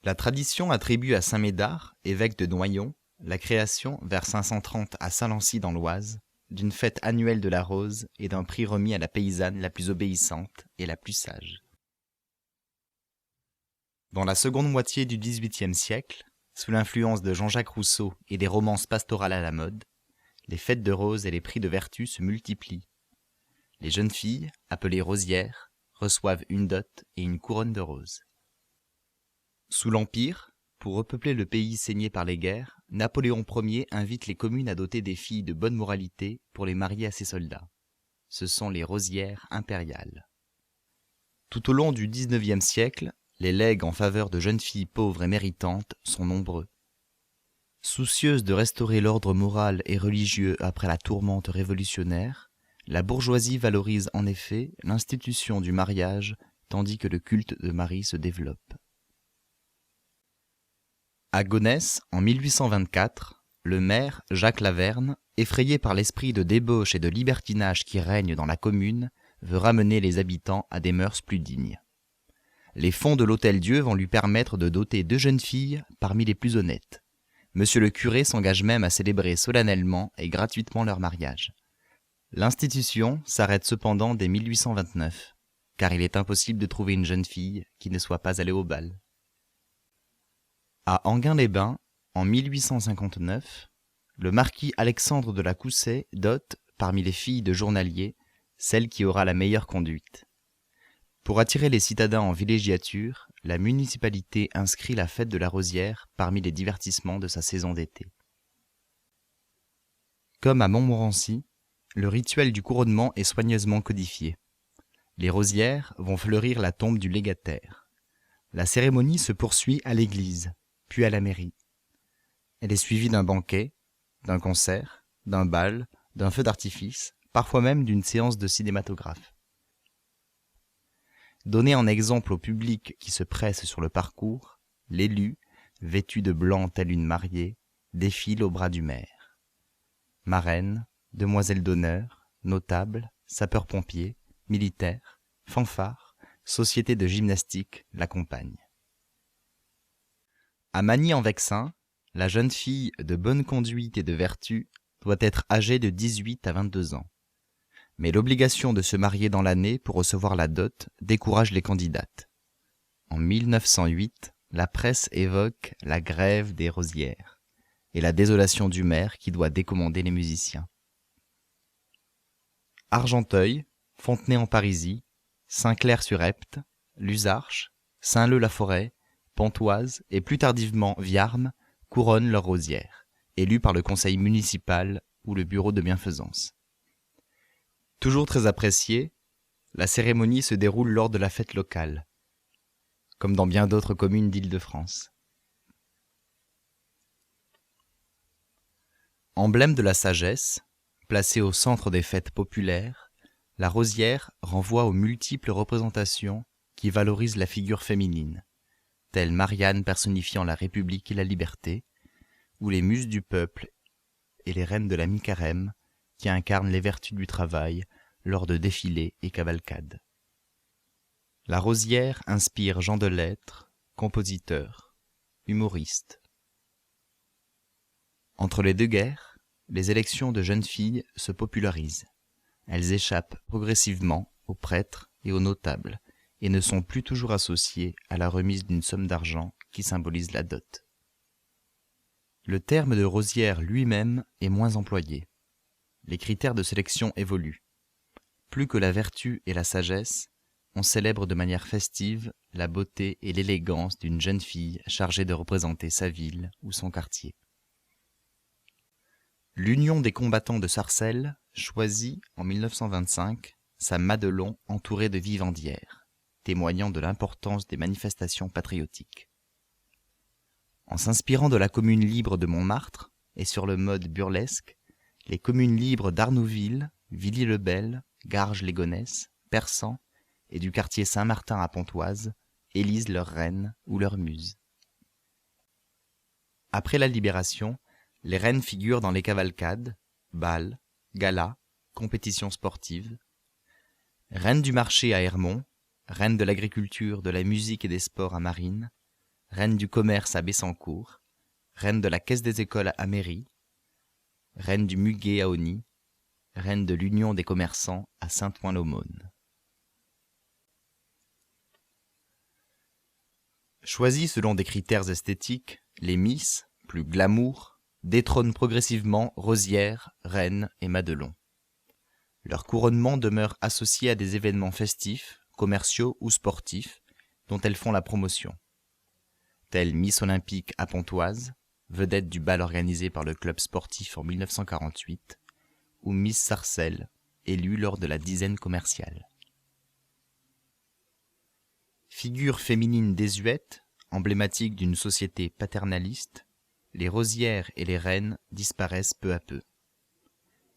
La tradition attribue à saint Médard, évêque de Noyon, la création, vers 530 à Saint-Lancy dans l'Oise, d'une fête annuelle de la rose et d'un prix remis à la paysanne la plus obéissante et la plus sage. Dans la seconde moitié du XVIIIe siècle, sous l'influence de Jean-Jacques Rousseau et des romances pastorales à la mode, les fêtes de roses et les prix de vertu se multiplient. Les jeunes filles, appelées rosières, reçoivent une dot et une couronne de roses. Sous l'Empire, pour repeupler le pays saigné par les guerres, Napoléon Ier invite les communes à doter des filles de bonne moralité pour les marier à ses soldats. Ce sont les rosières impériales. Tout au long du XIXe siècle, les legs en faveur de jeunes filles pauvres et méritantes sont nombreux. Soucieuse de restaurer l'ordre moral et religieux après la tourmente révolutionnaire, la bourgeoisie valorise en effet l'institution du mariage tandis que le culte de Marie se développe. À Gonesse, en 1824, le maire, Jacques Laverne, effrayé par l'esprit de débauche et de libertinage qui règne dans la commune, veut ramener les habitants à des mœurs plus dignes. Les fonds de l'Hôtel-Dieu vont lui permettre de doter 2 jeunes filles parmi les plus honnêtes. Monsieur le curé s'engage même à célébrer solennellement et gratuitement leur mariage. L'institution s'arrête cependant dès 1829, car il est impossible de trouver une jeune fille qui ne soit pas allée au bal. À Enghien-les-Bains, en 1859, le marquis Alexandre de la Cousset dote, parmi les filles de journaliers, celle qui aura la meilleure conduite. Pour attirer les citadins en villégiature, la municipalité inscrit la fête de la Rosière parmi les divertissements de sa saison d'été. Comme à Montmorency, le rituel du couronnement est soigneusement codifié. Les rosières vont fleurir la tombe du légataire. La cérémonie se poursuit à l'église, puis à la mairie. Elle est suivie d'un banquet, d'un concert, d'un bal, d'un feu d'artifice, parfois même d'une séance de cinématographe. Donné en exemple au public qui se presse sur le parcours, l'élu, vêtu de blanc tel une mariée, défile au bras du maire. Marraine, demoiselles d'honneur, notables, sapeurs-pompiers, militaires, fanfares, sociétés de gymnastique l'accompagnent. À Magny-en-Vexin, la jeune fille de bonne conduite et de vertu doit être âgée de 18 à 22 ans. Mais l'obligation de se marier dans l'année pour recevoir la dot décourage les candidates. En 1908, la presse évoque la grève des rosières et la désolation du maire qui doit décommander les musiciens. Argenteuil, Fontenay-en-Parisis, Saint-Clair-sur-Epte, Luzarches, Saint-Leu-la-Forêt, Pontoise et plus tardivement Viarmes couronnent leurs rosières, élues par le conseil municipal ou le bureau de bienfaisance. Toujours très appréciée, la cérémonie se déroule lors de la fête locale, comme dans bien d'autres communes d'Île-de-France. Emblème de la sagesse, placée au centre des fêtes populaires, la rosière renvoie aux multiples représentations qui valorisent la figure féminine, telle Marianne personnifiant la République et la liberté, ou les muses du peuple et les reines de la mi-carême qui incarnent les vertus du travail lors de défilés et cavalcades. La rosière inspire gens de lettres, compositeurs, humoristes. Entre les deux guerres, les élections de jeunes filles se popularisent. Elles échappent progressivement aux prêtres et aux notables et ne sont plus toujours associées à la remise d'une somme d'argent qui symbolise la dot. Le terme de rosière lui-même est moins employé. Les critères de sélection évoluent. Plus que la vertu et la sagesse, on célèbre de manière festive la beauté et l'élégance d'une jeune fille chargée de représenter sa ville ou son quartier. L'Union des combattants de Sarcelles choisit, en 1925, sa Madelon entourée de vivandières, témoignant de l'importance des manifestations patriotiques. En s'inspirant de la commune libre de Montmartre et sur le mode burlesque, les communes libres d'Arnouville, Villiers-le-Bel, Garges-les-Gonesse, Persan et du quartier Saint-Martin à Pontoise élisent leur reine ou leur muse. Après la Libération, les reines figurent dans les cavalcades, bals, galas, compétitions sportives. Reine du marché à Hermont, reine de l'agriculture, de la musique et des sports à Marines, reine du commerce à Bessancourt, reine de la caisse des écoles à Méry, reine du muguet à Osny, reine de l'union des commerçants à Saint-Ouen-l'Aumône. Choisies selon des critères esthétiques, les Miss, plus glamour, détrônent progressivement Rosières, Reine et Madelon. Leur couronnement demeure associé à des événements festifs, commerciaux ou sportifs, dont elles font la promotion. Telle Miss Olympique à Pontoise, vedette du bal organisé par le club sportif en 1948, ou Miss Sarcelles, élue lors de la dizaine commerciale. Figure féminine désuète, emblématique d'une société paternaliste, les Rosières et les Reines disparaissent peu à peu.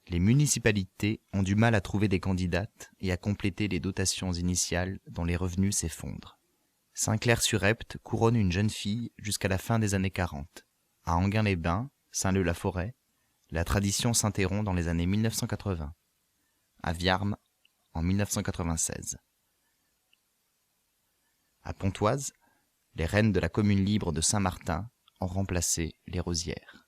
Les municipalités ont du mal à trouver des candidates et à compléter les dotations initiales dont les revenus s'effondrent. Saint-Clair-sur-Epte couronne une jeune fille jusqu'à la fin des années 40. À Enghien-les-Bains, Saint-Leu-la-Forêt, la tradition s'interrompt dans les années 1980. À Viarmes, en 1996. À Pontoise, les reines de la commune libre de Saint-Martin ont remplacé les Rosières.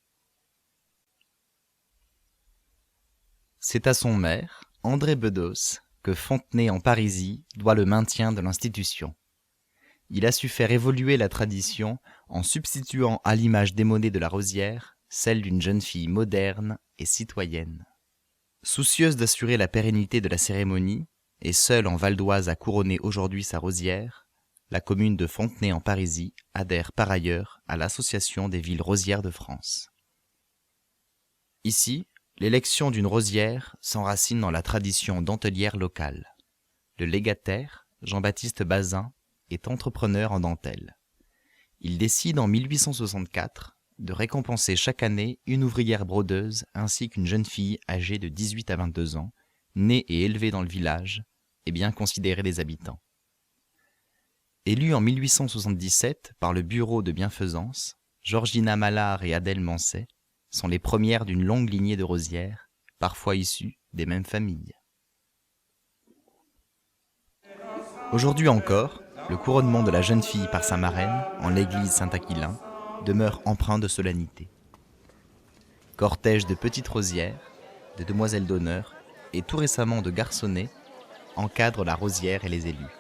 C'est à son maire, André Bedos, que Fontenay-en-Parisis doit le maintien de l'institution. Il a su faire évoluer la tradition en substituant à l'image démodée de la Rosière celle d'une jeune fille moderne et citoyenne. Soucieuse d'assurer la pérennité de la cérémonie, et seule en Val d'Oise à couronner aujourd'hui sa Rosière, la commune de Fontenay-en-Parisis adhère par ailleurs à l'Association des villes rosières de France. Ici, l'élection d'une rosière s'enracine dans la tradition dentelière locale. Le légataire, Jean-Baptiste Bazin, est entrepreneur en dentelle. Il décide en 1864 de récompenser chaque année une ouvrière brodeuse ainsi qu'une jeune fille âgée de 18 à 22 ans, née et élevée dans le village et bien considérée des habitants. Élue en 1877 par le Bureau de bienfaisance, Georgina Mallard et Adèle Mancet sont les premières d'une longue lignée de rosières, parfois issues des mêmes familles. Aujourd'hui encore, le couronnement de la jeune fille par sa marraine, en l'église Saint-Aquilin, demeure empreint de solennité. Cortège de petites rosières, de demoiselles d'honneur et tout récemment de garçonnets encadrent la rosière et les élus.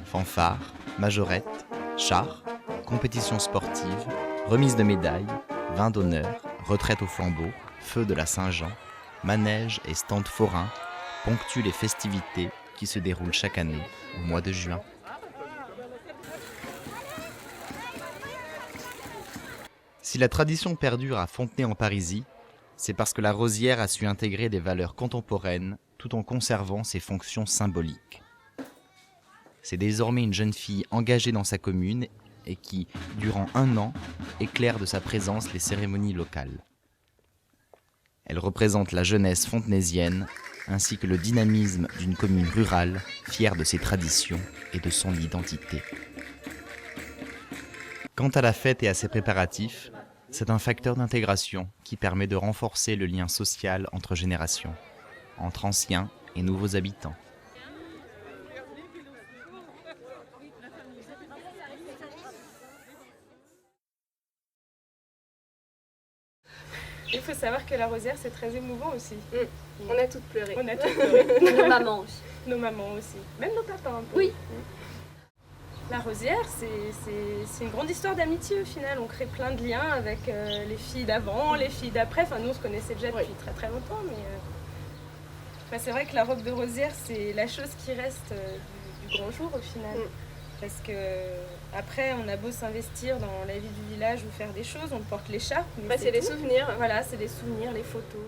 Fanfares, majorettes, chars, compétitions sportives, remise de médailles, vin d'honneur, retraite au flambeau, feu de la Saint-Jean, manège et stand forains ponctuent les festivités qui se déroulent chaque année au mois de juin. Si la tradition perdure à Fontenay-en-Parisis, c'est parce que la rosière a su intégrer des valeurs contemporaines tout en conservant ses fonctions symboliques. C'est désormais une jeune fille engagée dans sa commune et qui, durant 1 an, éclaire de sa présence les cérémonies locales. Elle représente la jeunesse fontenaisienne ainsi que le dynamisme d'une commune rurale fière de ses traditions et de son identité. Quant à la fête et à ses préparatifs, c'est un facteur d'intégration qui permet de renforcer le lien social entre générations, entre anciens et nouveaux habitants. Il faut savoir que la rosière, c'est très émouvant aussi. On a toutes pleuré. On a toutes pleuré. Nos mamans aussi. Nos mamans aussi. Même nos papas un peu. Oui. La rosière, c'est une grande histoire d'amitié au final. On crée plein de liens avec les filles d'avant, les filles d'après. Enfin, nous, on se connaissait déjà depuis très très longtemps. Mais c'est vrai que la robe de rosière, c'est la chose qui reste du grand jour au final. Parce que après, on a beau s'investir dans la vie du village ou faire des choses, on porte l'écharpe. C'est des souvenirs. Voilà, c'est des souvenirs, les photos.